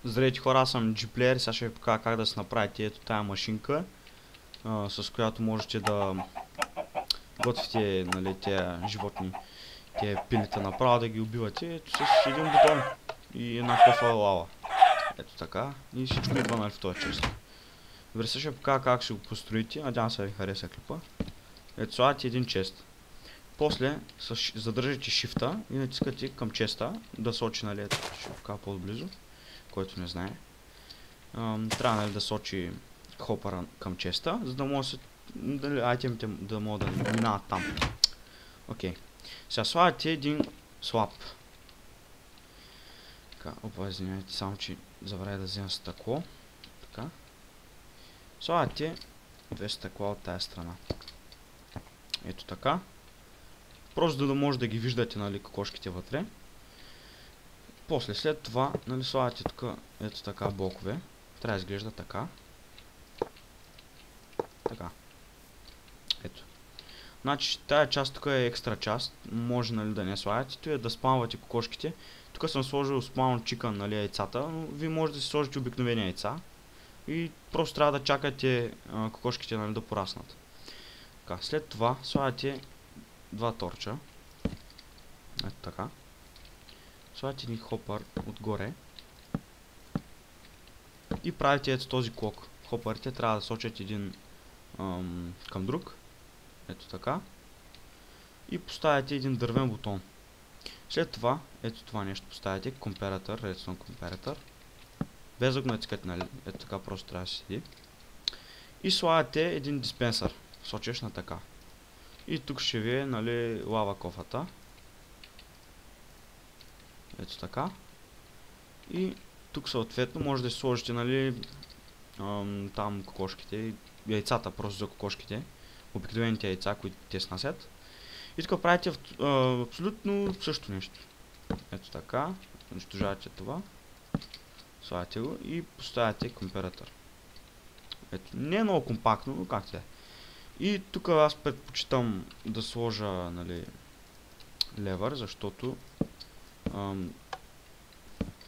Здравейте хора, аз съм GPlayer, сега ще ви покажа как да се направите ето тая машинка, с която можете да готвите, нали, тези животни, тези пилета направо да ги убивате ето с един бутон и една кофа лава. Ето така. И всичко идва, нали, в този чест. Добре, сега ще ви покажа как ще го построите, надявам се да ви хареса клипа. Ето слагате един чест. После задържате шифта и натискате към честа да сочи, нали, ето ще ви покажа по-близо, който не знае. Трябва, нали, да сочи хопъра към честа, за да може айтемите да могат да минават там. Окей. Сега слагате един слаб. Така, опа, извинявайте, само че забравя да взема стъкло. Така. Слагате две стъкла от тая страна. Ето така. Просто да може да ги виждате, нали, кокошките вътре. После след това, нали, слагате тук ето така блокове. Трябва да изглежда така. Така. Ето. Значи тая част тук е екстра част. Може, нали, да не слагате. Това е да спамвате кокошките. Тук съм сложил спаун чикън, нали, яйцата. Но вие можете да си сложите обикновени яйца. И просто трябва да чакате кокошките, нали, да пораснат. Така. След това слагате два торча. Ето така. Слагате един хопър отгоре. И правите ето този клок. Хопърите трябва да сочат един към друг. Ето така. И поставяте един дървен бутон. След това, ето това нещо поставяте. Comparator, Redstone Comparator. Без да го натискате, нали? Ето така просто трябва да се седи. И слагате един диспенсър. Сочеш на така. И тук ще ви е, нали, лава кофата. Ето така. И тук съответно може да сложите, нали, там кокошките, яйцата просто за кокошките, обикновените яйца, които те снасят. И тук правите абсолютно също нещо. Ето така, унищожавате това, слагате го и поставяте компаратор. Ето, не е много компактно, но както е. И тук аз предпочитам да сложа, нали, левър, защото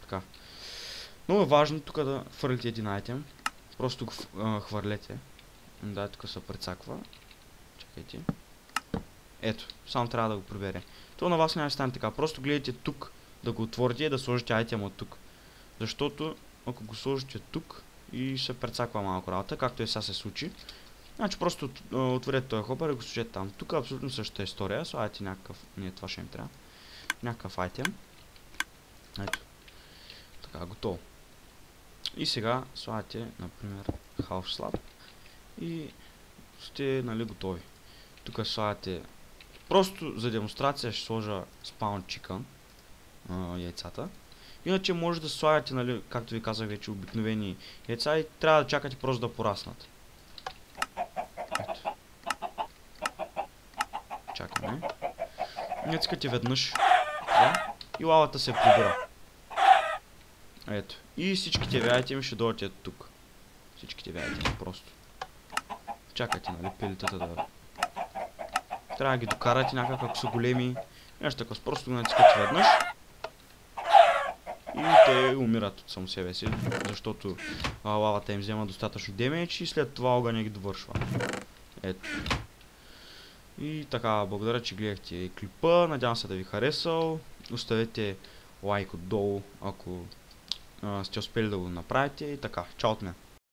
така. Много е важно тук да хвърлите един айтем. Просто го хвърлете. Да, тук се прецаква. Чакайте. Ето, само трябва да го проверя. То на вас няма да стане така. Просто гледайте тук да го отворите и да сложите айтем от тук. Защото ако го сложите тук и се прецаква малко работа, както и сега се случи. Значи просто отворете този хопър и го сложете там. Тук е абсолютно същата история. Слагате някакъв... Не, това ще им трябва. Някакъв айтем. Ето. Така, готово. И сега слагате, например, Half Slab и сте, нали, готови. Тук слагате, просто за демонстрация ще сложа Spawn Chicken, яйцата. Иначе може да слагате, нали, както ви казах вече, обикновени яйца и трябва да чакате просто да пораснат. Ето. Чакаме. Натискате веднъж и лавата се прибира. Ето. И всичките ви айтеми ще дойдат тук. Всичките ви айтеми просто. Чакайте, нали, пилетата да... Трябва да ги докарате някак, ако са големи. Нещо така, просто го натискате веднъж. И те умират от само себе си, защото лавата им взема достатъчно демедж и след това огъня ги довършва. Ето. И така, благодаря, че гледахте клипа. Надявам се да ви харесал. Оставете лайк отдолу, ако сте успели да го направите. И така, чао от мен.